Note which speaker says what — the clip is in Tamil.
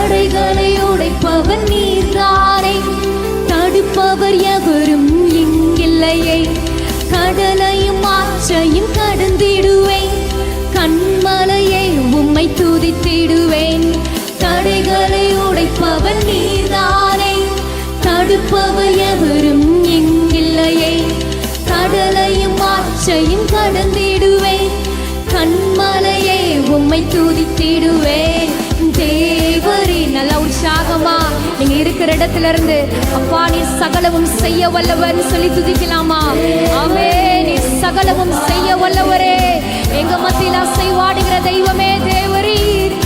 Speaker 1: தடைகளை உடைப்பவர் நீர்தானே, தடுப்பவர் எவரும் இங்கில்லையே. கடலையும் ஆற்றையும் கடந்திடுவேன், கண்மலையை உம்மை துதித்திடுவேன். தடைகளை உடைப்பவர் நீர்தானே, தடுப்பவர் எவரும் இங்கில்லையே. கடலையும் ஆற்றையும் கடந்திடுவேன், கண்மலையை உம்மை துதித்திடுவேன். தேவரே, நல்ல உற்சாகமா நீங்க இருக்கிற இடத்துல இருந்து அப்பா நீ சகலமும் செய்ய வல்லவர் சொல்லி துதிக்கலாமா? ஆமே, நீ சகலமும் செய்ய வல்லவரே, எங்க மத்தியில் அசைவாடுகிற தெய்வமே தேவரீர்.